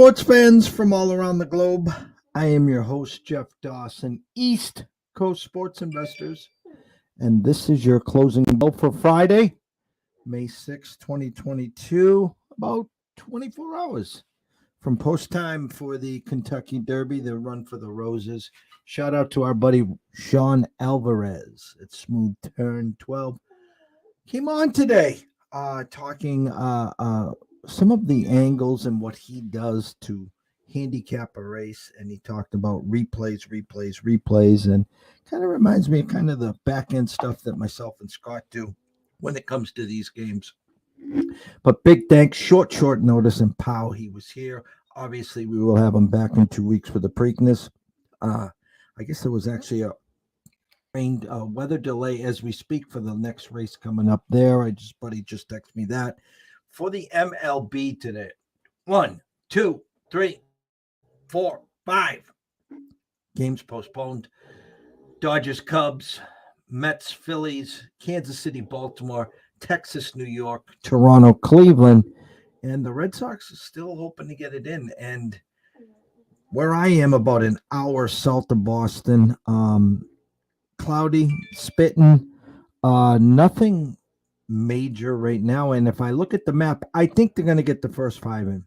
Sports fans from all around the globe, I am your host, Jeff Dawson, East Coast Sports Investors, and this is your closing bell for Friday, May 6, 2022, about 24 hours from post time for the Kentucky Derby, the Run for the Roses. Shout out to our buddy Sean Alvarez at Smooth Turn 12. Came on today talking some of the angles and what he does to handicap a race, and he talked about replays, and kind of reminds me of kind of the back end stuff that myself and Scott do when it comes to these games. But big thanks, short notice, and pow, he was here. Obviously, we will have him back in 2 weeks for the Preakness. I guess there was actually a weather delay as we speak for the next race coming up there. Buddy just texted me that. For the MLB today, 1, 2, 3, 4, 5 games postponed. Dodgers, Cubs, Mets, Phillies, Kansas City, Baltimore, Texas, New York, Toronto, Cleveland, and the Red Sox are still hoping to get it in. And where I am, about an hour south of Boston, cloudy, spitting, nothing major right now. And if I look at the map, I think they're going to get the first 5 in.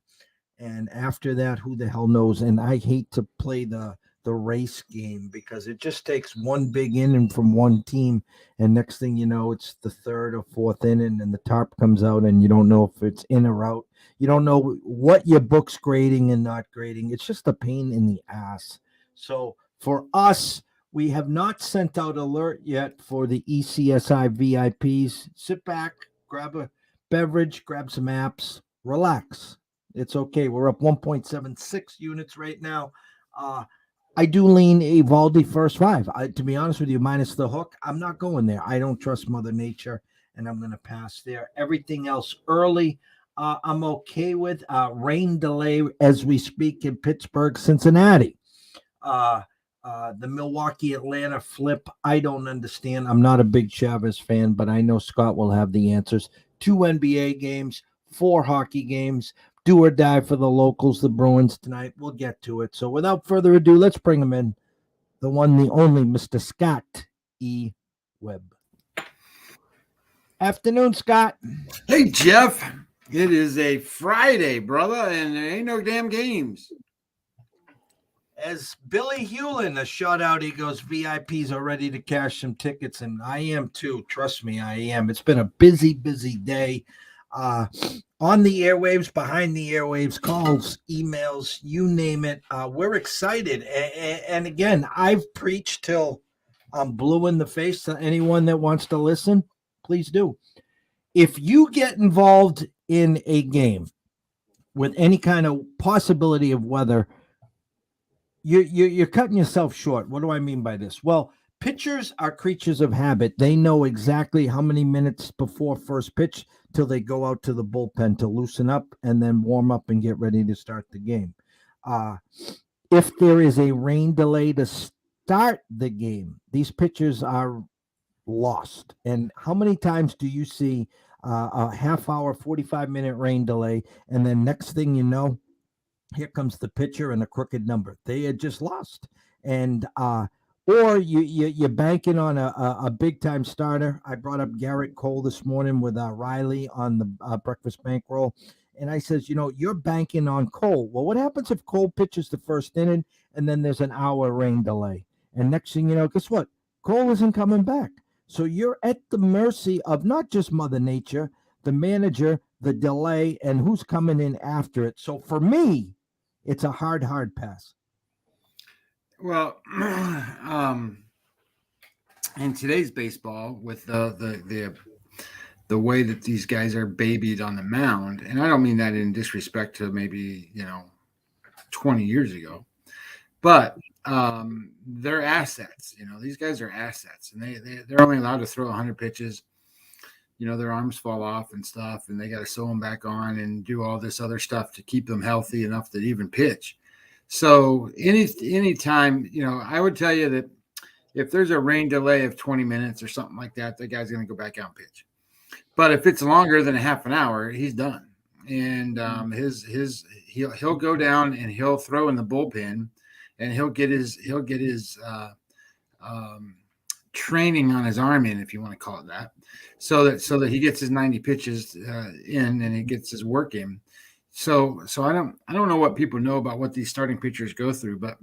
And after that, who the hell knows? And I hate to play the race game because it just takes one big inning from one team. And next thing you know, it's the 3rd or 4th inning and the tarp comes out and you don't know if it's in or out. You don't know what your book's grading and not grading. It's just a pain in the ass. So for us, we have not sent out alert yet for the ECSI VIPs. Sit back, grab a beverage, grab some apps, relax. It's okay. We're up 1.76 units right now. I do lean Evaldi first 5. To be honest with you, minus the hook, I'm not going there. I don't trust Mother Nature, and I'm going to pass there. Everything else early, I'm okay with. Rain delay as we speak in Pittsburgh, Cincinnati. The Milwaukee-Atlanta flip, I don't understand. I'm not a big Chavez fan, but I know Scott will have the answers. 2 NBA games, 4 hockey games. Do or die for the locals, the Bruins tonight. We'll get to it. So without further ado, let's bring him in. The one, the only, Mr. Scott E. Webb. Afternoon, Scott. Hey, Jeff. It is a Friday, brother, and there ain't no damn games. As Billy Hewlin, a shout out, he goes, VIPs are ready to cash some tickets, and I am too. Trust me, I am. It's been a busy day. On the airwaves, behind the airwaves, calls, emails, you name it. We're excited. And again, I've preached till I'm blue in the face to anyone that wants to listen. Please do. If you get involved in a game with any kind of possibility of weather, you're cutting yourself short. What do I mean by this? Well, pitchers are creatures of habit. They know exactly how many minutes before first pitch till they go out to the bullpen to loosen up and then warm up and get ready to start the game. If there is a rain delay to start the game, these pitchers are lost. And how many times do you see a half hour, 45-minute rain delay, and then next thing you know, here comes the pitcher and a crooked number. They had just lost. And or you're banking on a big-time starter. I brought up Garrett Cole this morning with Riley on the breakfast bankroll. And I says, you're banking on Cole. Well, what happens if Cole pitches the first inning and then there's an hour rain delay? And next thing you know, guess what? Cole isn't coming back. So you're at the mercy of not just Mother Nature, the manager, the delay, and who's coming in after it. So for me, it's a hard pass. Well, in today's baseball, with the way that these guys are babied on the mound, and I don't mean that in disrespect to maybe 20 years ago, but they're assets. These guys are assets, and they're only allowed to throw 100 pitches. Their arms fall off and stuff, and they got to sew them back on and do all this other stuff to keep them healthy enough to even pitch. So any time, I would tell you that if there's a rain delay of 20 minutes or something like that, the guy's going to go back out and pitch. But if it's longer than a half an hour, he's done. and he'll go down and he'll throw in the bullpen, and he'll get his training on his arm in, if you want to call it that, so that he gets his 90 pitches in and he gets his work in. So I don't know what people know about what these starting pitchers go through, but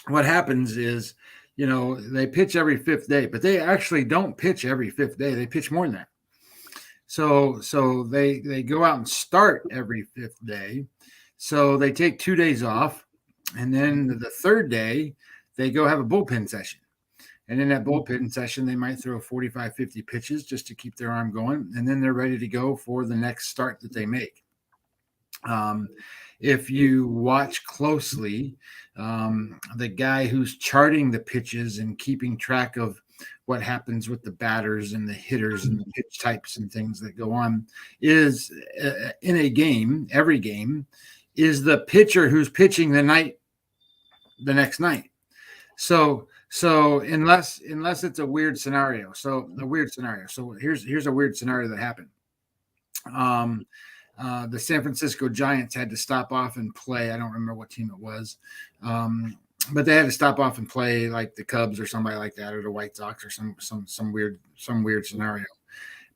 what happens is, they pitch every fifth day, but they actually don't pitch every fifth day. They pitch more than that. So they go out and start every fifth day. So they take 2 days off, and then the third day they go have a bullpen session. And in that bullpen session, they might throw 45, 50 pitches just to keep their arm going, and then they're ready to go for the next start that they make. If you watch closely, the guy who's charting the pitches and keeping track of what happens with the batters and the hitters and the pitch types and things that go on is in a game, every game, is the pitcher who's pitching the next night. So unless it's a weird scenario. So here's a weird scenario that happened. The San Francisco Giants had to stop off and play. I don't remember what team it was. But they had to stop off and play like the Cubs or somebody like that, or the White Sox, or some weird scenario.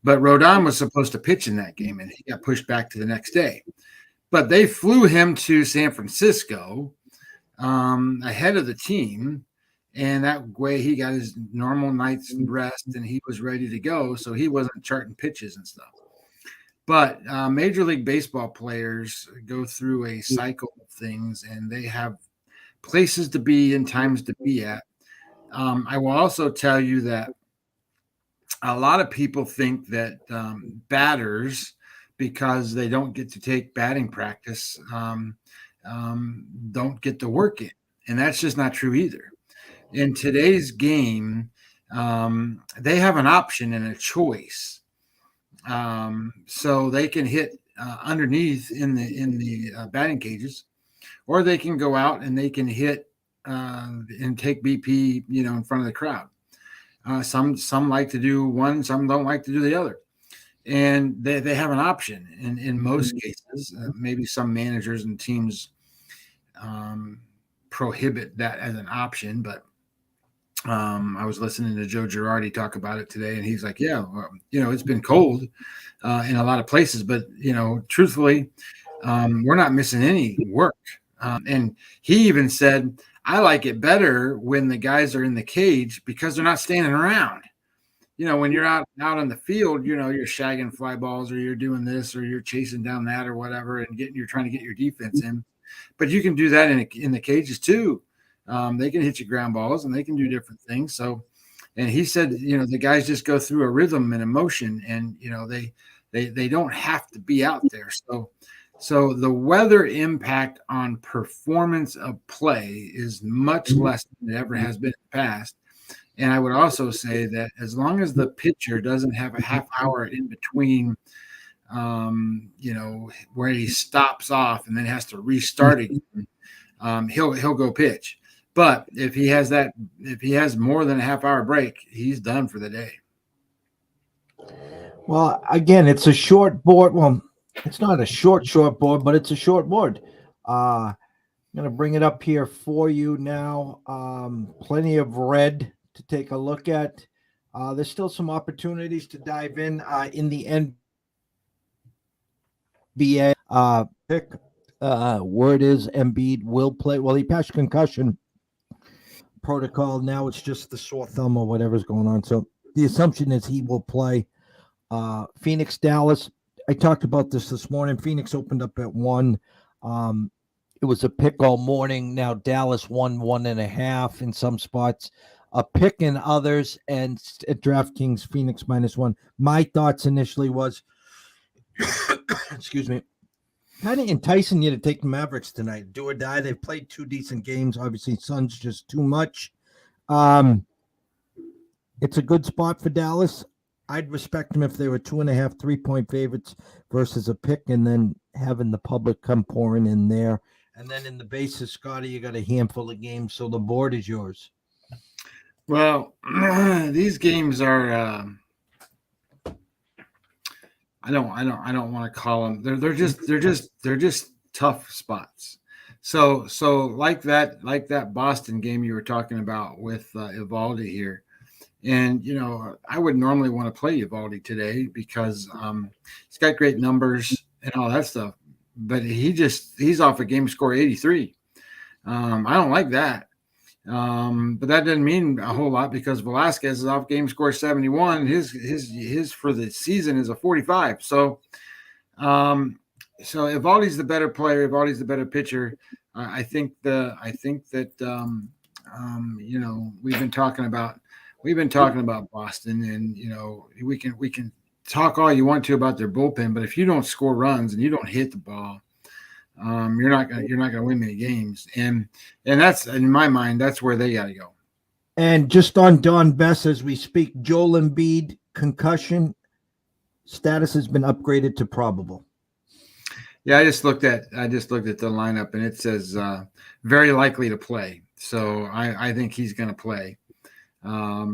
But Rodon was supposed to pitch in that game, and he got pushed back to the next day. But they flew him to San Francisco ahead of the team, and that way he got his normal night's rest, and he was ready to go. So he wasn't charting pitches and stuff. But Major League Baseball players go through a cycle of things, and they have places to be and times to be at. I will also tell you that a lot of people think that batters, because they don't get to take batting practice, don't get to work in. And that's just not true either. In today's game, they have an option and a choice. So they can hit underneath in the batting cages, or they can go out and they can hit and take BP, in front of the crowd. Some like to do one, some don't like to do the other, and they have an option. And in most cases, maybe some managers and teams prohibit that as an option, but I was listening to Joe Girardi talk about it today, and he's like, yeah, it's been cold in a lot of places, but, truthfully, we're not missing any work. And he even said, I like it better when the guys are in the cage because they're not standing around. When you're out on the field, you're shagging fly balls, or you're doing this, or you're chasing down that, or whatever, and you're trying to get your defense in. But you can do that in the cages too. They can hit you ground balls, and they can do different things. So, and he said, the guys just go through a rhythm and emotion, and they don't have to be out there. So the weather impact on performance of play is much less than it ever has been in the past. And I would also say that as long as the pitcher doesn't have a half hour in between, where he stops off and then has to restart again, he'll go pitch. But if he has more than a half hour break, he's done for the day. Well, again, it's a short board. Well, it's not a short board, but it's a short board. I'm going to bring it up here for you now. Plenty of red to take a look at. There's still some opportunities to dive in the NBA pick. Word is EMBID will play. Well, he passed concussion protocol. Now it's just the sore thumb or whatever's going on. So the assumption is he will play. Phoenix, Dallas. I talked about this morning. Phoenix opened up at 1. It was a pick all morning. Now Dallas won 1.5 in some spots, a pick in others, and at DraftKings, Phoenix -1. My thoughts initially was, excuse me, kind of enticing you to take the Mavericks tonight. Do or die. They've played 2 decent games. Obviously, Suns just too much. It's a good spot for Dallas. I'd respect them if they were 2.5, 3-point favorites versus a pick, and then having the public come pouring in there. And then in the basis, Scotty, you got a handful of games, so the board is yours. Well, these games are I don't want to call them. They're just tough spots. So like that Boston game you were talking about with Evaldi here, and I would normally want to play Evaldi today because he's got great numbers and all that stuff, but he's off a game score 83. I don't like that. But that doesn't mean a whole lot because Velasquez is off game score 71. His for the season is a 45. So Evaldi's the better player. Evaldi's the better pitcher. I think that we've been talking about Boston, and we can talk all you want to about their bullpen, but if you don't score runs and you don't hit the ball, you're not gonna win many games. And that's, in my mind, that's where they got to go. And just on Don Bess as we speak, Joel Embiid concussion status has been upgraded to probable. Yeah, I just looked at the lineup and it says very likely to play. So I think he's going to play. I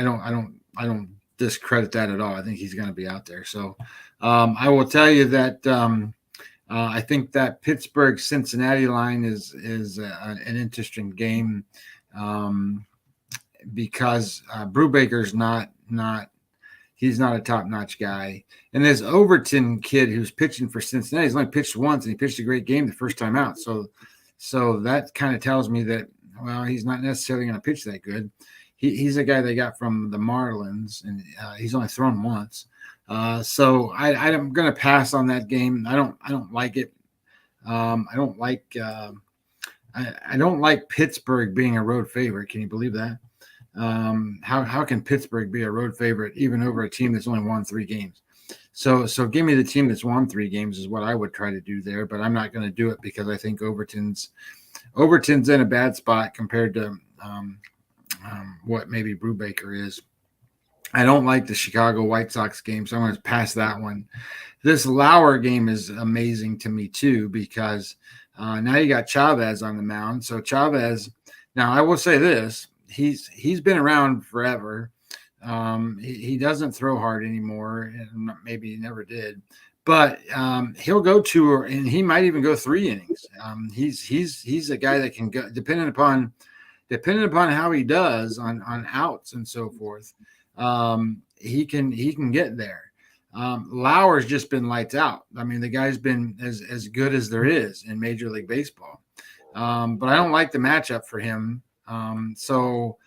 don't discredit that at all. I think he's going to be out there. So I will tell you that I think that Pittsburgh Cincinnati line is an interesting game because Brubaker's not. He's not a top-notch guy. And this Overton kid who's pitching for Cincinnati, he's only pitched once, and he pitched a great game the first time out. So that kind of tells me that, well, he's not necessarily going to pitch that good. He's a guy they got from the Marlins, and he's only thrown once. So I'm going to pass on that game. I don't like it. I don't like Pittsburgh being a road favorite. Can you believe that? How can Pittsburgh be a road favorite even over a team that's only won 3 games? So give me the team that's won 3 games is what I would try to do there, but I'm not going to do it because I think Overton's in a bad spot compared to what maybe Brubaker is. I don't like the Chicago White Sox game, so I'm going to pass that one. This Lauer game is amazing to me too because now you got Chavez on the mound. So Chavez, now I will say this. He's been around forever. He doesn't throw hard anymore, and maybe he never did. But he'll go 2 and he might even go 3 innings. He's a guy that can go depending upon how he does on outs and so forth. He can get there. Lauer's just been lights out. I mean, the guy's been as good as there is in Major League Baseball. But I don't like the matchup for him. So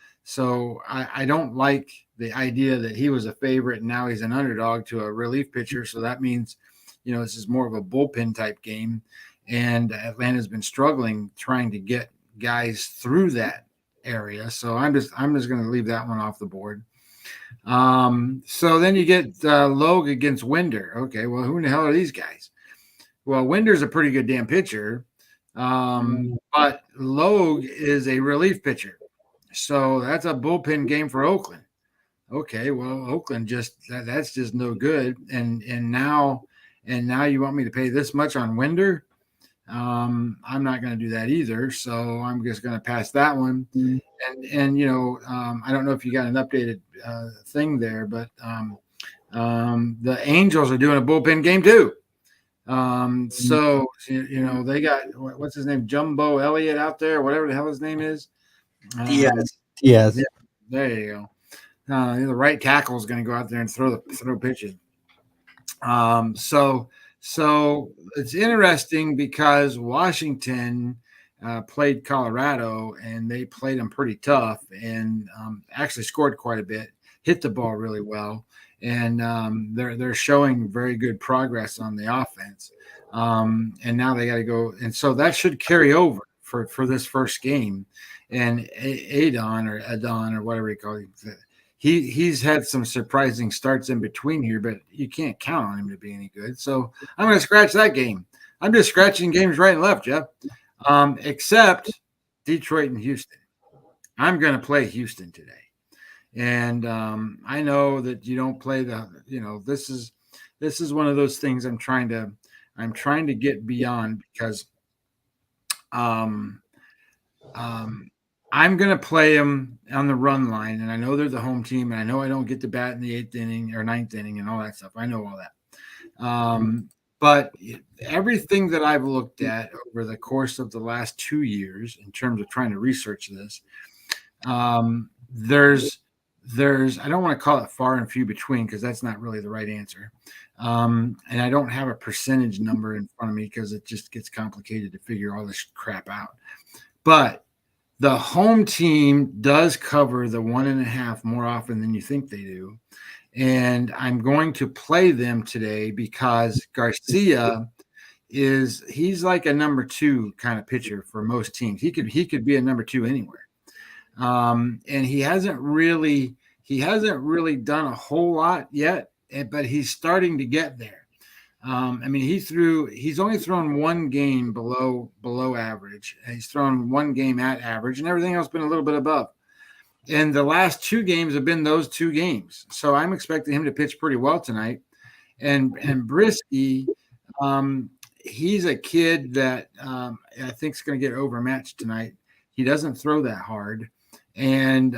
I don't like the idea that he was a favorite and now he's an underdog to a relief pitcher. So that means, this is more of a bullpen type game, and Atlanta's been struggling trying to get guys through that area. So I'm just going to leave that one off the board. So then you get Logue against Winder. Okay, well, who in the hell are these guys? Well, Winder's a pretty good damn pitcher. But Logue is a relief pitcher. So that's a bullpen game for Oakland. Okay, well, Oakland that's just no good. And now you want me to pay this much on Winder? I'm not going to do that either. So I'm just going to pass that one. And I don't know if you got an updated thing there, but the Angels are doing a bullpen game too. So they got what's his name, Jumbo Elliott out there, whatever the hell his name is. Yes. Yeah, there you go. The right tackle is going to go out there and throw pitches. So it's interesting because Washington played Colorado and they played them pretty tough and actually scored quite a bit, hit the ball really well. And they're showing very good progress on the offense. And now they got to go. And so that should carry over for this first game. And Adon or whatever you call him, he's had some surprising starts in between here, but you can't count on him to be any good. So I'm going to scratch that game. I'm just scratching games right and left, Jeff, except Detroit and Houston. I'm going to play Houston today. And I know that you don't play this is one of those things I'm trying to get beyond because I I'm going to play them on the run line, and I know they're the home team, and I know I don't get to bat in the 8th inning or 9th inning and all that stuff. I know all that. But everything that I've looked at over the course of the last 2 years in terms of trying to research this, there's I don't want to call it far and few between because that's not really the right answer. And I don't have a percentage number in front of me because it just gets complicated to figure all this crap out. But the home team does cover the 1.5 more often than you think they do. And I'm going to play them today because Garcia he's like a number 2 kind of pitcher for most teams. He could be a number 2 anywhere. And he hasn't really done a whole lot yet, but he's starting to get there. I mean, he's only thrown one game below average. He's thrown one game at average, and everything else been a little bit above. And the last 2 games have been those 2 games. So I'm expecting him to pitch pretty well tonight. And Brisky, he's a kid that I think is going to get overmatched tonight. He doesn't throw that hard. And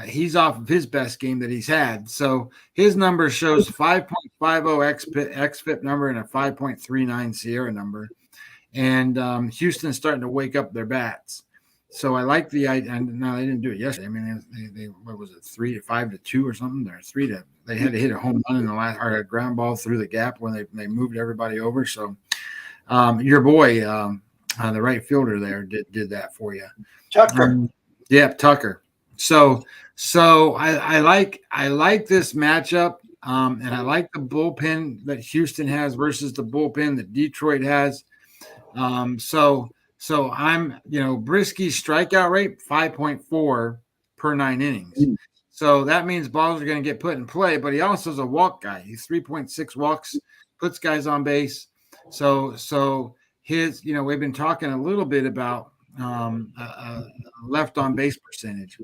he's off of his best game that he's had. So his number shows 5.50 xFIP number and a 5.39 Sierra number. And Houston's starting to wake up their bats. So I like the idea. And no, they didn't do it yesterday. I mean, they what was it, 5-2 or something? They had to hit a home run in the last, or a ground ball through the gap when they moved everybody over. So your boy, the right fielder there, did that for you. Tucker. Yeah, Tucker. So I like this matchup, and I like the bullpen that Houston has versus the bullpen that Detroit has. So I'm, Brisky's strikeout rate 5.4 per 9 innings. So that means balls are going to get put in play, but he also is a walk guy. He's 3.6 walks, puts guys on base. So his, we've been talking a little bit about left on base percentage,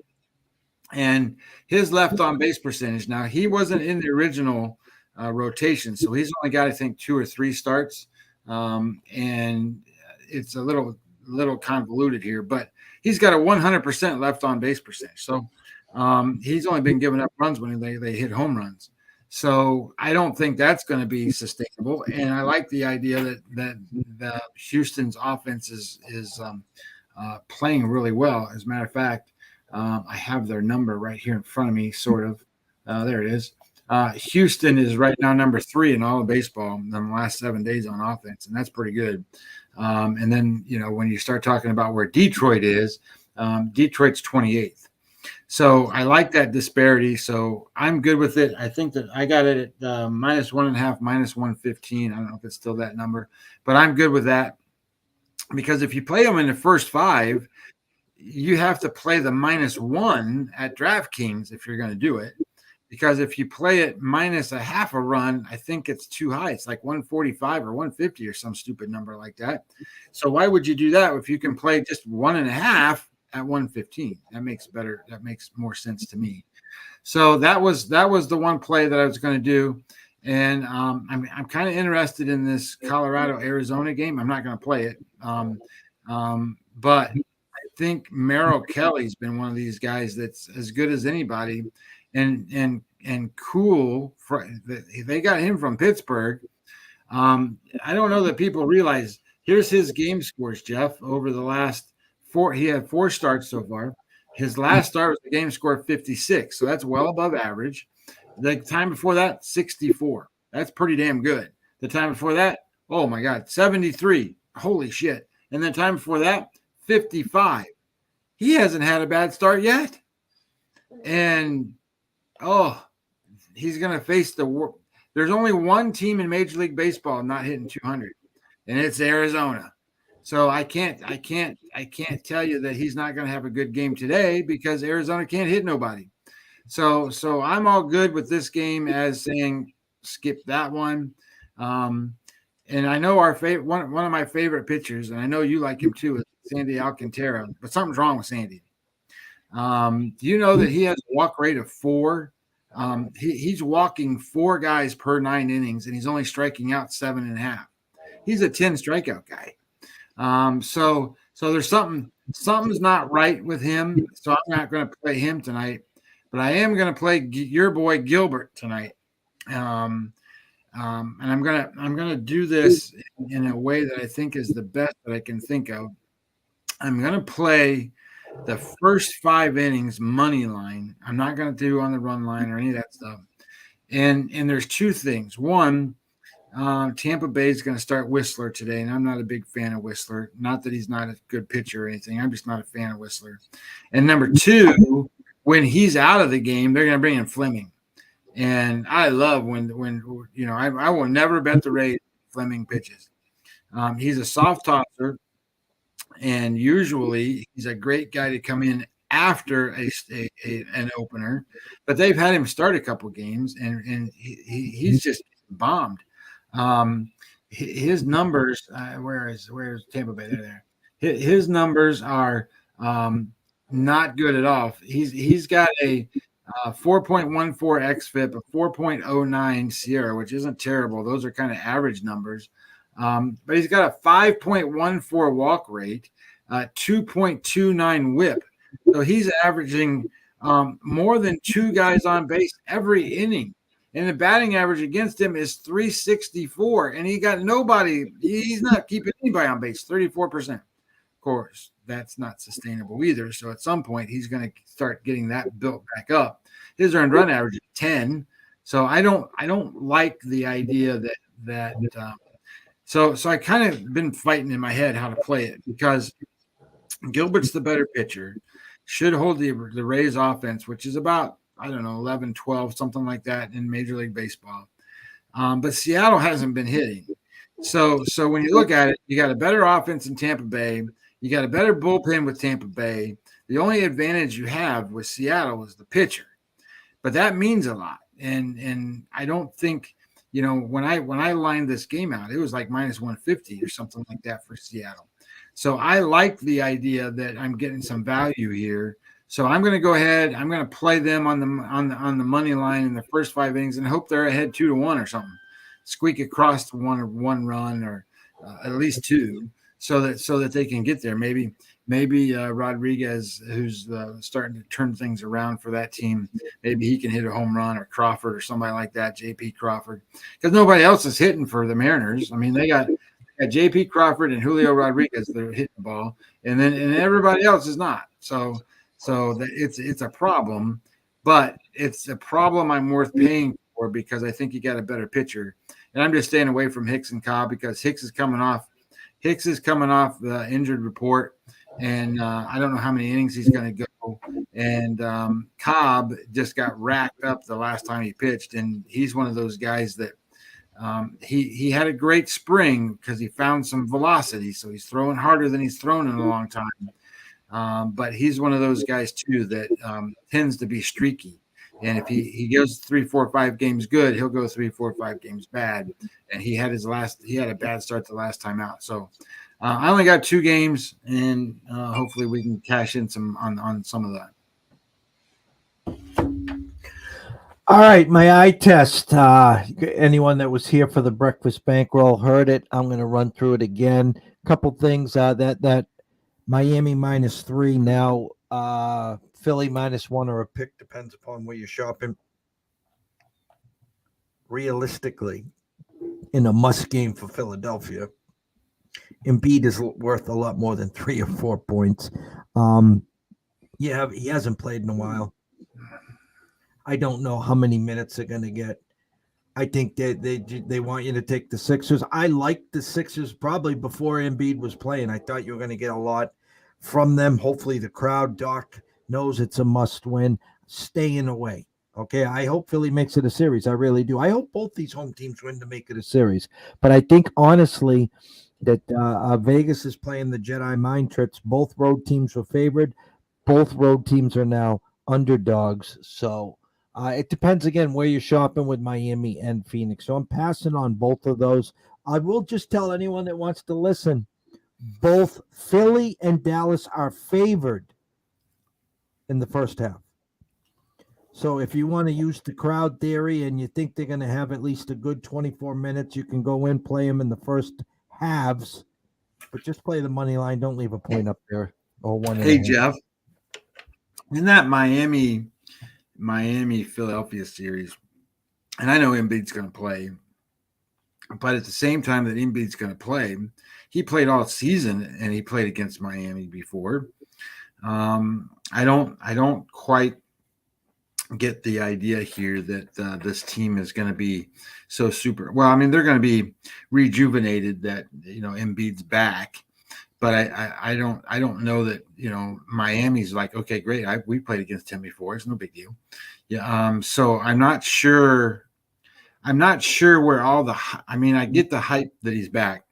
and his left on base percentage. Now he wasn't in the original rotation, so he's only got, I think, 2 or 3 starts, and it's a little convoluted here, but he's got a 100% left on base percentage. So he's only been giving up runs when they hit home runs. So I don't think that's going to be sustainable. And I like the idea that Houston's offense is playing really well. As a matter of fact, I have their number right here in front of me, sort of. There it is. Houston is right now number 3 in all of baseball in the last 7 days on offense, and that's pretty good. And then, when you start talking about where Detroit is, Detroit's 28th. So I like that disparity. So I'm good with it. I think that I got it at -1.5, -115. I don't know if it's still that number, but I'm good with that, because if you play them in the first 5, you have to play the -1 at DraftKings if you're going to do it. Because if you play it -0.5 run, I think it's too high. It's like 145 or 150 or some stupid number like that. So why would you do that if you can play just 1.5 at 115? That makes more sense to me. So that was the one play that I was going to do. And I'm kind of interested in this Colorado-Arizona game. I'm not going to play it. But I think Merrill Kelly's been one of these guys that's as good as anybody. And cool. They got him from Pittsburgh. I don't know that people realize. Here's his game scores, Jeff. Over the last 4, he had 4 starts so far. His last start was a game score 56, so that's well above average. The time before that, 64. That's pretty damn good. The time before that, oh my God, 73. Holy shit! And the time before that, 55. He hasn't had a bad start yet, and he's going to face there's only one team in Major League Baseball not hitting 200, and it's Arizona. So I can't tell you that he's not going to have a good game today, because Arizona can't hit nobody. So I'm all good with this game as saying skip that one. And I know our favorite one of my favorite pitchers, and I know you like him too, is Sandy Alcantara. But something's wrong with Sandy. Do you know that he has a walk rate of 4? He's walking 4 guys per 9 innings, and he's only striking out 7.5. He's a 10 strikeout guy. So So there's something's not right with him. So I'm not going to play him tonight, but I am going to play your boy Gilbert tonight. And I'm gonna do this in a way that I think is the best that I can think of. I'm gonna play the first 5 innings money line. I'm not gonna do on the run line or any of that stuff. And there's two things. One, Tampa Bay is going to start Whistler today, and I'm not a big fan of Whistler. Not that he's not a good pitcher or anything. I'm just not a fan of Whistler. And number two, when he's out of the game, they're going to bring in Fleming. And I love when I will never bet the Rays Fleming pitches. He's a soft tosser, and usually he's a great guy to come in after an opener. But they've had him start a couple games, and he's just bombed. His numbers, where's Tampa Bay? There. His numbers are not good at all. He's got a 4.14 xFIP, a 4.09 Sierra, which isn't terrible. Those are kind of average numbers. But he's got a 5.14 walk rate, 2.29 whip. So he's averaging more than two guys on base every inning. And the batting average against him is 364. And he got nobody. He's not keeping anybody on base, 34%. Of course, that's not sustainable either. So at some point, he's going to start getting that built back up. His earned run average is 10. So I don't like the idea that so I kind of been fighting in my head how to play it, because Gilbert's the better pitcher, should hold the Rays offense, which is about, 11, 12, something like that in Major League Baseball. But Seattle hasn't been hitting. So when you look at it, you got a better offense in Tampa Bay. You got a better bullpen with Tampa Bay. The only advantage you have with Seattle is the pitcher. But that means a lot. And I don't think, when I lined this game out, it was like minus 150 or something like that for Seattle. So I like the idea that I'm getting some value here. So I'm going to go ahead. I'm going to play them on the money line in the first 5 innings and hope they're ahead 2-1 or something. Squeak across to one run or at least two, so that they can get there. Maybe Rodriguez, who's starting to turn things around for that team, maybe he can hit a home run, or Crawford or somebody like that, J.P. Crawford, because nobody else is hitting for the Mariners. I mean, they got J.P. Crawford and Julio Rodriguez that are hitting the ball, and everybody else is not. So it's a problem, but it's a problem I'm worth paying for, because I think you got a better pitcher. And I'm just staying away from Hicks and Cobb, because Hicks is coming off the injured report, and I don't know how many innings he's going to go. And Cobb just got racked up the last time he pitched, and he's one of those guys that he had a great spring because he found some velocity, so he's throwing harder than he's thrown in a long time. But he's one of those guys too that tends to be streaky. And if he goes 3, 4, 5 games good, he'll go 3, 4, 5 games bad. And he had a bad start the last time out. So I only got 2 games, and hopefully we can cash in some on some of that. All right, my eye test. Anyone that was here for the breakfast bankroll heard it. I'm going to run through it again. Couple things that Miami -3 now. Philly -1 or a pick, depends upon where you're shopping. Realistically, in a must game for Philadelphia, EMBID is worth a lot more than 3 or 4 points. He hasn't played in a while. I don't know how many minutes they're going to get. I think they want you to take the Sixers. I liked the Sixers probably before EMBID was playing. I thought you were going to get a lot from them. Hopefully the crowd, Doc, knows it's a must win. Staying away. Okay, I hope Philly makes it a series. I really do. I hope both these home teams win to make it a series. But I think, honestly, that Vegas is playing the Jedi mind tricks. Both road teams were favored. Both road teams are now underdogs. So it depends, again, where you're shopping with Miami and Phoenix. So I'm passing on both of those. I will just tell anyone that wants to listen, both Philly and Dallas are favored in the first half. So if you want to use the crowd theory and you think they're going to have at least a good 24 minutes, you can go in, play them in the first halves but just play the money line. Don't leave a point up there or one. Hey, Jeff, in that Miami Philadelphia series, and I know Embiid's going to play, but at the same time that Embiid's going to play, he played all season and he played against Miami before. I don't quite get the idea here that this team is going to be so super. Well, I mean, they're going to be rejuvenated that, Embiid's back, but I don't know that, Miami's like, okay, great. We played against him before. It's no big deal. Yeah. So I'm not sure where I get the hype that he's back,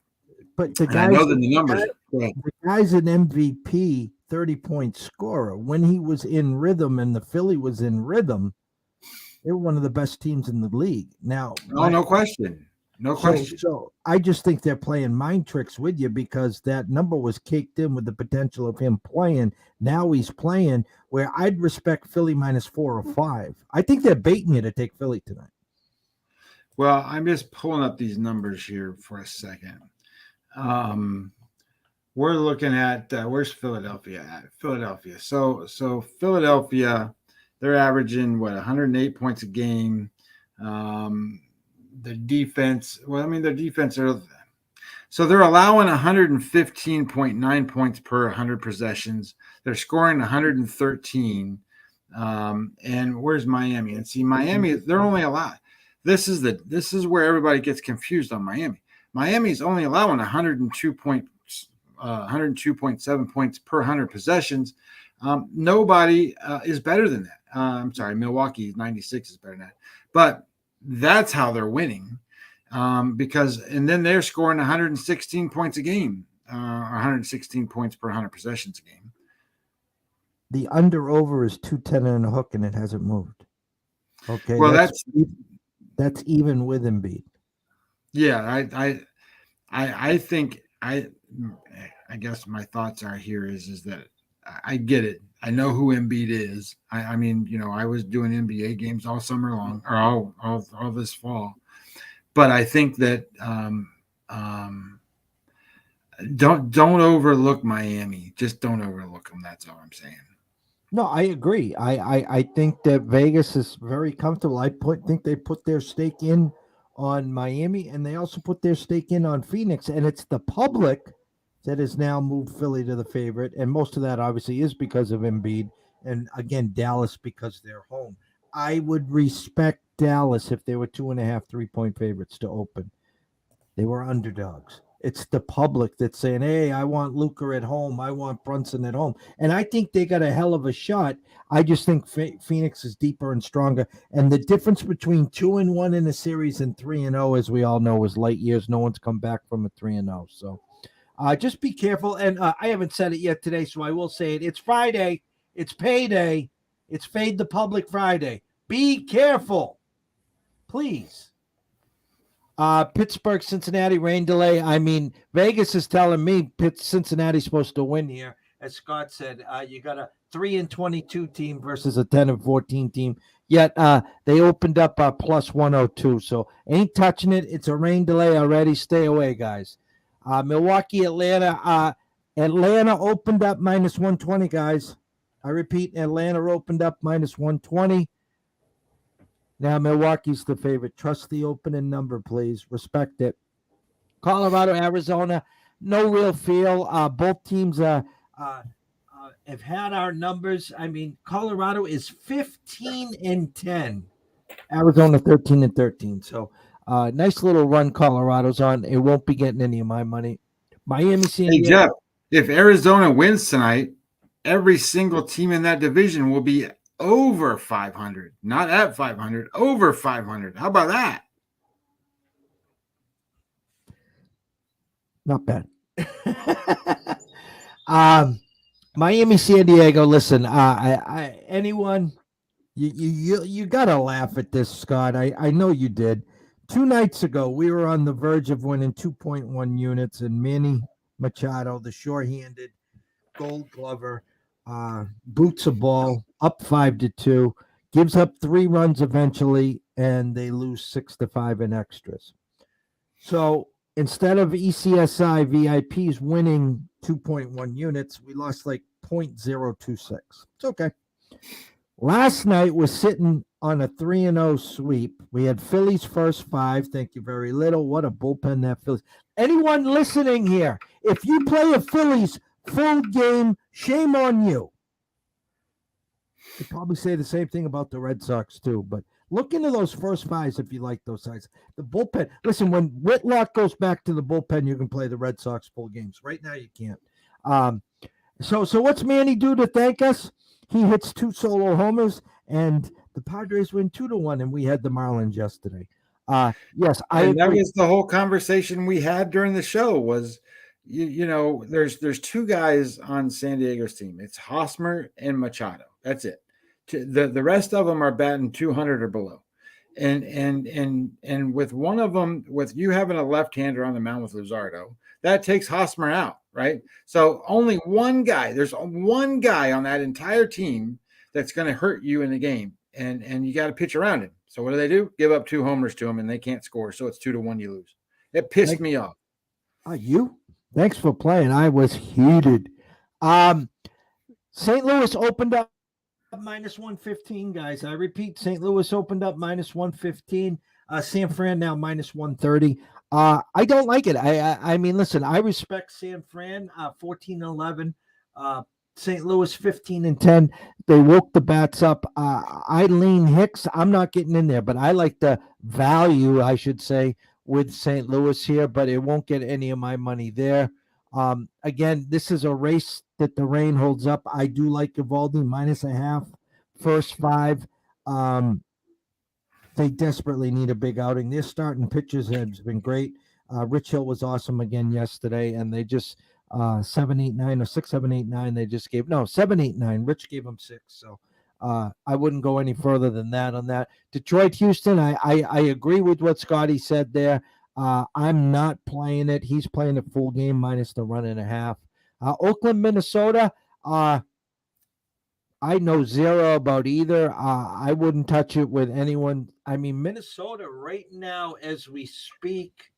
but the guy, I know that the numbers. The guy's an MVP, 30-point scorer. When he was in rhythm and the Philly was in rhythm, they were one of the best teams in the league. Now, no question. No question. So I just think they're playing mind tricks with you because that number was caked in with the potential of him playing. Now he's playing where I'd respect Philly -4 or 5. I think they're baiting you to take Philly tonight. Well, I'm just pulling up these numbers here for a second. We're looking at where's Philadelphia at? Philadelphia. So Philadelphia, they're averaging 108 points a game. The defense, their defense they're allowing 115.9 points per 100 possessions. They're scoring 113. And where's Miami? And see, Miami, they're only allowed. This is where everybody gets confused on Miami. Miami's only allowing 102.7 points per 100 possessions. Nobody is better than that. I'm sorry, Milwaukee 96 is better than that. But that's how they're winning, and then they're scoring 116 points a game, 116 points per 100 possessions a game. The under/over is 210 and a hook, and it hasn't moved. Okay, well, that's even with Embiid. Yeah, I think I guess my thoughts are here is that I get it. I know who Embiid is. I mean, I was doing NBA games all summer long, or all this fall. But I think that don't overlook Miami. Just don't overlook them. That's all I'm saying. No, I agree. I think that Vegas is very comfortable. I think they put their stake in on Miami, and they also put their stake in on Phoenix. And it's the public that has now moved Philly to the favorite, and most of that obviously is because of Embiid, and again Dallas because they're home. I would respect Dallas if they were 2.5 3-point favorites to open. They were underdogs. It's the public that's saying, hey, I want Luka at home. I want Brunson at home. And I think they got a hell of a shot. I just think Phoenix is deeper and stronger. And the difference between 2-1 in a series and 3-0, as we all know, is light years. No one's come back from a 3-0. So just be careful. And I haven't said it yet today, so I will say it. It's Friday. It's payday. It's Fade the Public Friday. Be careful, please. Pittsburgh, Cincinnati, rain delay. I mean, Vegas is telling me Cincinnati's supposed to win here. As Scott said, you got a 3-22 team versus a 10-14 team. Yet they opened up plus 102. So ain't touching it. It's a rain delay already. Stay away, guys. Milwaukee, Atlanta. Atlanta opened up minus 120, guys. I repeat, Atlanta opened up minus 120. Now Milwaukee's the favorite. Trust the opening number, please. Respect it. Colorado, Arizona, no real feel. Both teams have had our numbers. I mean, Colorado is 15-10. Arizona 13-13. So nice little run Colorado's on. It won't be getting any of my money. Miami, San Diego. Hey, Jeff, if Arizona wins tonight, every single team in that division will be over 500. Not at 500, over 500. How about that? Not bad. Miami, San Diego. Listen, anyone, you gotta laugh at this, Scott. I know you did. 2 nights ago, we were on the verge of winning 2.1 units, and Manny Machado, the sure-handed Gold Glover, boots a ball up 5-2, gives up 3 runs eventually, and they lose 6-5 in extras. So instead of ECSI VIPs winning 2.1 units, we lost like 0.026. It's okay. Last night was sitting on a 3-0 sweep. We had Phillies first 5. Thank you very little. What a bullpen that Phillies. Anyone listening here, if you play a Phillies full game, shame on you. Could probably say the same thing about the Red Sox too, but look into those first 5s if you like those sides. The bullpen. Listen, when Whitlock goes back to the bullpen, you can play the Red Sox full games. Right now, you can't. So what's Manny do to thank us? He hits 2 solo homers, and the Padres win 2-1, and we had the Marlins yesterday. Yes, I agree. That was the whole conversation we had during the show was, there's 2 guys on San Diego's team. It's Hosmer and Machado. That's it. The rest of them are batting 200 or below. And with one of them, with you having a left-hander on the mound with Luzardo, that takes Hosmer out, right? So only one guy, there's one guy on that entire team that's going to hurt you in the game, and you got to pitch around him. So what do? Give up 2 homers to him, and they can't score. So it's 2-1, you lose. It pissed me off. Thanks for playing. I was heated. St. Louis opened up -115, guys. I repeat, St. Louis opened up -115. San Fran now -130. I don't like it. I mean, listen, I respect San Fran 14-11. St. Louis 15-10. They woke the bats up. Eileen Hicks, I'm not getting in there, but I like the value, I should say, with St. Louis here, but it won't get any of my money there. Again, this is a race that the rain holds up. I do like Evaldi -0.5. First 5. They desperately need a big outing. Their starting pitchers has been great. Rich Hill was awesome again yesterday, and they just 7-8-9 or 6-7-8-9. They just gave 7-8-9. Rich gave them 6. So I wouldn't go any further than that on that. Detroit, Houston. I agree with what Scotty said there. I'm not playing it. He's playing a full game minus the 1.5. Oakland, Minnesota. I know zero about either. I wouldn't touch it with anyone. I mean, Minnesota right now as we speak.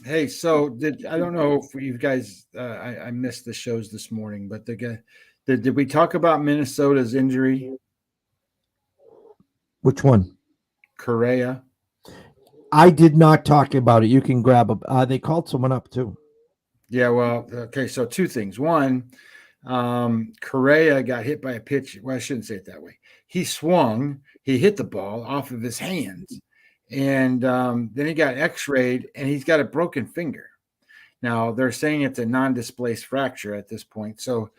Hey, so I don't know if you guys, I missed the shows this morning, but did we talk about Minnesota's injury? Which one? Correa. I did not talk about it. You can grab a. They called someone up too. Yeah, well, okay. So 2 things. One, Correa got hit by a pitch. Well, I shouldn't say it that way. He swung. He hit the ball off of his hands, and then he got X-rayed, and he's got a broken finger. Now they're saying it's a non-displaced fracture at this point. So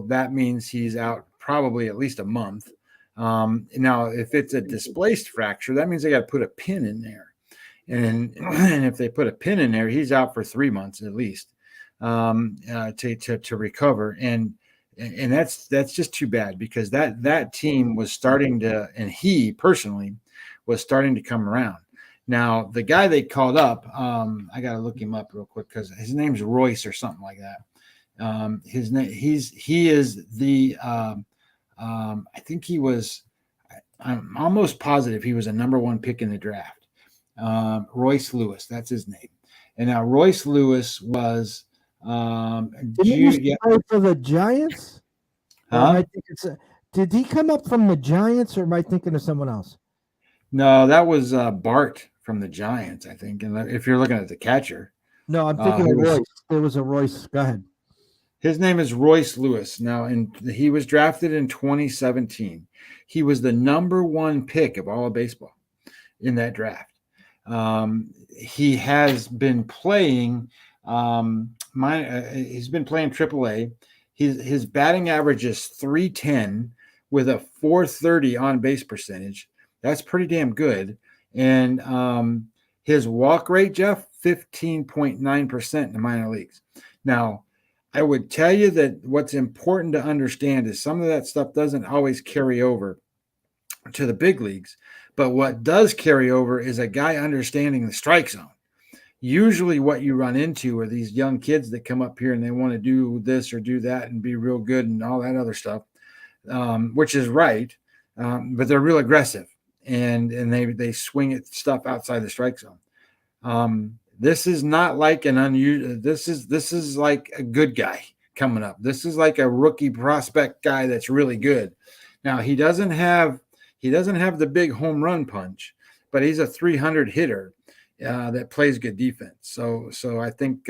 that means he's out probably at least a month. Now, if it's a displaced fracture, that means they got to put a pin in there. And if they put a pin in there, he's out for 3 months at least to recover. And that's just too bad because that team was starting to, and he personally was starting to come around. Now, the guy they called up, I got to look him up real quick because his name's Royce or something like that. His name, he is the, I think he was, I'm almost positive he was a number 1 pick in the draft. Royce Lewis, that's his name. And now Royce Lewis was did he play for the Giants? Huh? Did he come up from the Giants, or am I thinking of someone else? No, that was Bart from the Giants, I think. And if you're looking at the catcher. No, I'm thinking of Royce. There was a Royce. Go ahead. His name is Royce Lewis. Now, and he was drafted in 2017. He was the number 1 pick of all of baseball in that draft. He has been playing. He's been playing AAA. His batting average is .310 with a .430 on base percentage. That's pretty damn good. And his walk rate, Jeff, 15.9% in the minor leagues. Now, I would tell you that what's important to understand is some of that stuff doesn't always carry over to the big leagues. But what does carry over is a guy understanding the strike zone. Usually what you run into are these young kids that come up here and they want to do this or do that and be real good and all that other stuff, which is right. But they're real aggressive and they swing at stuff outside the strike zone. This is not like an unusual. This is like a good guy coming up. This is like a rookie prospect guy that's really good. Now he doesn't have the big home run punch, but he's a 300 hitter that plays good defense. So I think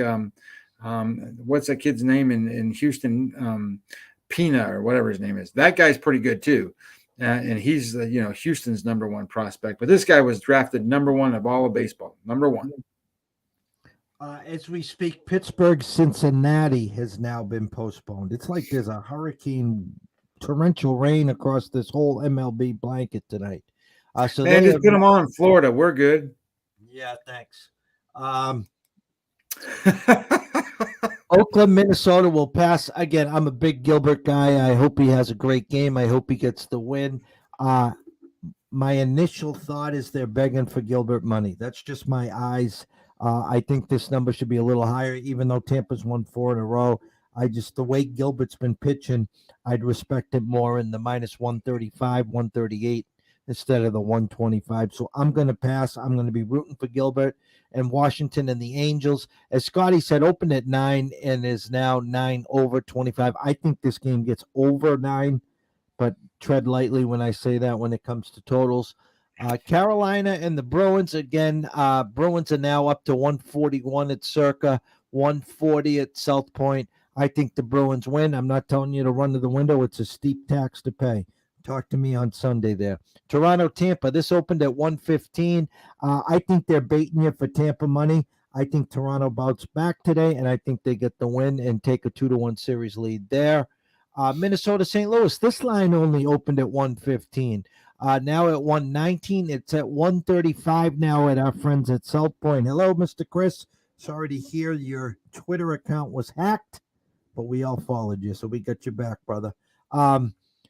what's that kid's name in Houston? Pina or whatever his name is. That guy's pretty good too. And he's Houston's number one prospect. But this guy was drafted number one of all of baseball. Number one. As we speak, Pittsburgh Cincinnati has now been postponed. It's like there's a hurricane, torrential rain across this whole MLB blanket tonight. So man, just put them all in Florida. We're good. Yeah, thanks. Oakland, Minnesota will pass. Again, I'm a big Gilbert guy. I hope he has a great game. I hope he gets the win. My initial thought is they're begging for Gilbert money. That's just my eyes. I think this number should be a little higher, even though Tampa's won 4 in a row. The way Gilbert's been pitching, I'd respect it more in the minus 135, 138 instead of the 125. So I'm going to pass. I'm going to be rooting for Gilbert and Washington and the Angels. As Scotty said, opened at 9 and is now 9 over 25. I think this game gets over 9, but tread lightly when I say that when it comes to totals. Carolina and the Bruins, again, Bruins are now up to 141 at Circa, 140 at South Point. I think the Bruins win. I'm not telling you to run to the window. It's a steep tax to pay. Talk to me on Sunday there. Toronto, Tampa, this opened at 115. I think they're baiting you for Tampa money. I think Toronto bounced back today, and I think they get the win and take a 2-1 series lead there. Minnesota, St. Louis, this line only opened at 115. Now at 119, it's at 135 now at our friends at South Point. Hello, Mr. Chris. Sorry to hear your Twitter account was hacked, but we all followed you, so we got your back, brother.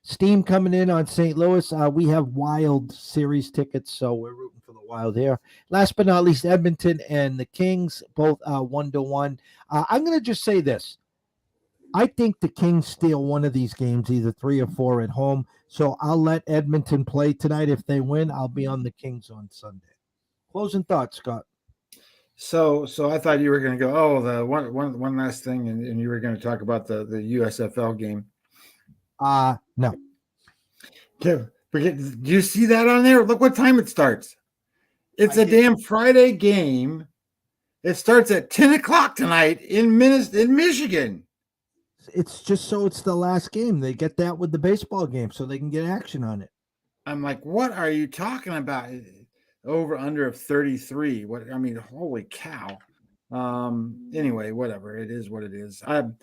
Steam coming in on St. Louis. We have Wild series tickets, so we're rooting for the Wild here. Last but not least, Edmonton and the Kings, both 1-1. I'm going to just say this. I think the Kings steal one of these games, either 3 or 4 at home. So I'll let Edmonton play tonight. If they win, I'll be on the Kings on Sunday. Closing thoughts, Scott. So I thought you were going to go, the one last thing, and you were going to talk about the USFL game. No. Do you see that on there? Look what time it starts. It's a damn Friday game. It starts at 10 o'clock tonight in Michigan. It's just so it's the last game. They get that with the baseball game so they can get action on it. I'm like, what are you talking about? Over under of 33. Holy cow. Anyway, whatever. It is what it is. I'm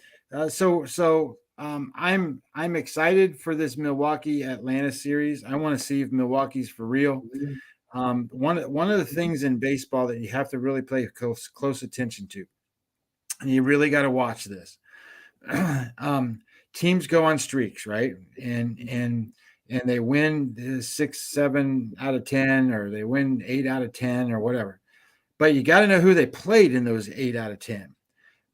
excited for this Milwaukee Atlanta series. I want to see if Milwaukee's for real. One of the things in baseball that you have to really pay close attention to, and you really got to watch this. Teams go on streaks, right? And they win 6, 7 out of 10, or they win 8 out of 10 or whatever. But you got to know who they played in those 8 out of 10,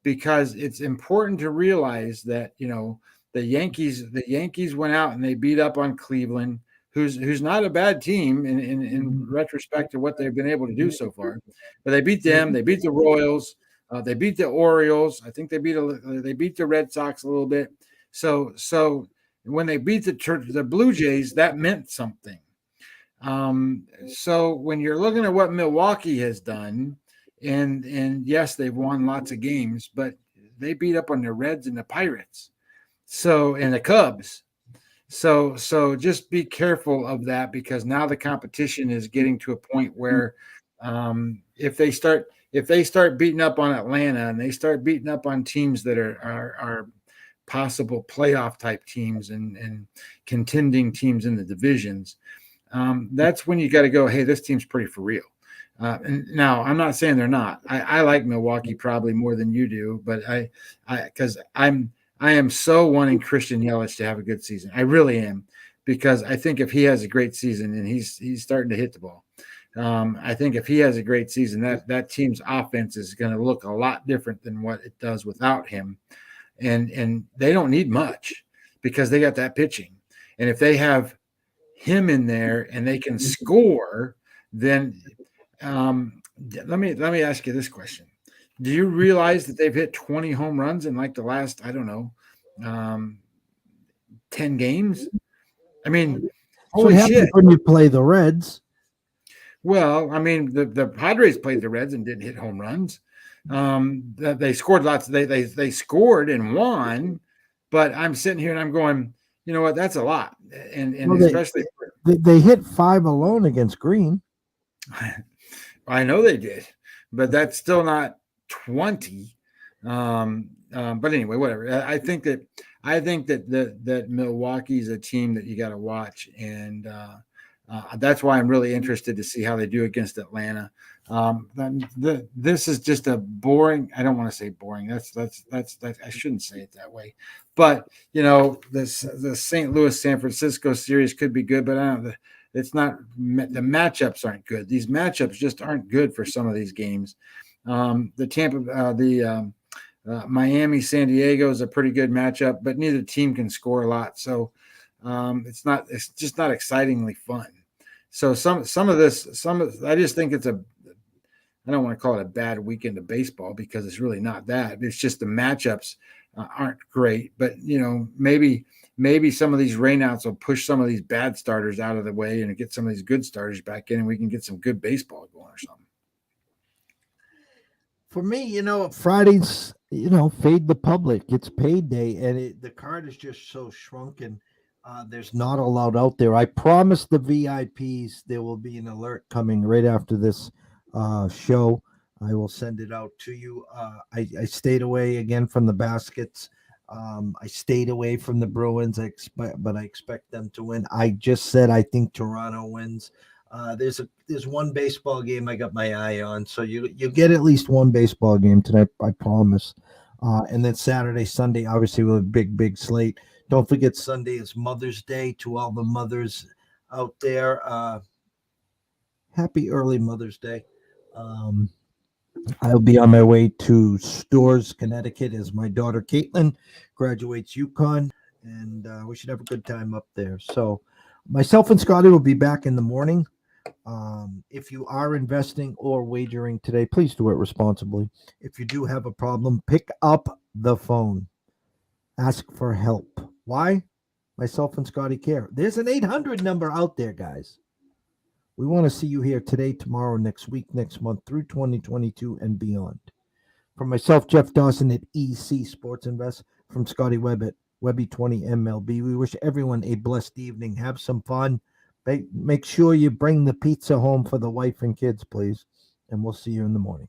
because it's important to realize that, the Yankees went out and they beat up on Cleveland, who's not a bad team in retrospect to what they've been able to do so far. But they beat them. They beat the Royals. They beat the Orioles. I think they beat the Red Sox a little bit. So when they beat the Blue Jays, that meant something. So when you're looking at what Milwaukee has done, and yes, they've won lots of games, but they beat up on the Reds and the Pirates, and the Cubs. So just be careful of that, because now the competition is getting to a point where if they start beating up on Atlanta and they start beating up on teams that are possible playoff type teams and contending teams in the divisions, that's when you got to go, hey, this team's pretty for real. And now I'm not saying they're not. I like Milwaukee probably more than you do, but because I am so wanting Christian Yelich to have a good season. I really am, because I think if he has a great season, and he's starting to hit the ball, I think if he has a great season, that team's offense is going to look a lot different than what it does without him. And they don't need much, because they got that pitching. And if they have him in there and they can score, then Let me ask you this question. Do you realize that they've hit 20 home runs in like the last, I don't know, um, 10 games? I mean, So it holy happens shit. when you play the Reds. Well, I mean, the Padres played the Reds and didn't hit home runs. They scored lots. They scored and won, but I'm sitting here and I'm going, you know what? That's a lot, and Well, especially they hit 5 alone against Green. I know they did, but that's still not 20. But anyway, whatever. I think that Milwaukee's a team that you got to watch, and that's why I'm really interested to see how they do against Atlanta. This is just a boring. I don't want to say boring. That's I shouldn't say it that way. But the St. Louis San Francisco series could be good, but I don't. It's not. The matchups aren't good. These matchups just aren't good for some of these games. Miami San Diego is a pretty good matchup, but neither team can score a lot. So it's just not excitingly fun. So I just think I don't want to call it a bad weekend of baseball because it's really not that. It's just the matchups aren't great, but maybe some of these rainouts will push some of these bad starters out of the way and get some of these good starters back in, and we can get some good baseball going or something. For me, Fridays, fade the public. It's payday, and the card is just so shrunken. There's not a lot out there. I promise the VIPs there will be an alert coming right after this show. I will send it out to you. I stayed away again from the baskets. I stayed away from the Bruins, but I expect them to win. I just said I think Toronto wins. There's one baseball game I got my eye on, so you get at least one baseball game tonight, I promise. And then Saturday, Sunday, obviously with a big slate. Don't forget Sunday is Mother's Day. To all the mothers out there, happy early Mother's Day. I'll be on my way to Stores, Connecticut, as my daughter Caitlin graduates UConn, and we should have a good time up there. So myself and Scotty will be back in the morning. If you are investing or wagering today, please do it responsibly. If you do have a problem, pick up the phone. Ask for help. Why? Myself and Scotty care. There's an 800 number out there, guys. We want to see you here today, tomorrow, next week, next month, through 2022 and beyond. From myself, Jeff Dawson at EC Sports Invest, from Scotty Webb at Webby20 MLB, we wish everyone a blessed evening. Have some fun. Make sure you bring the pizza home for the wife and kids, please. And we'll see you in the morning.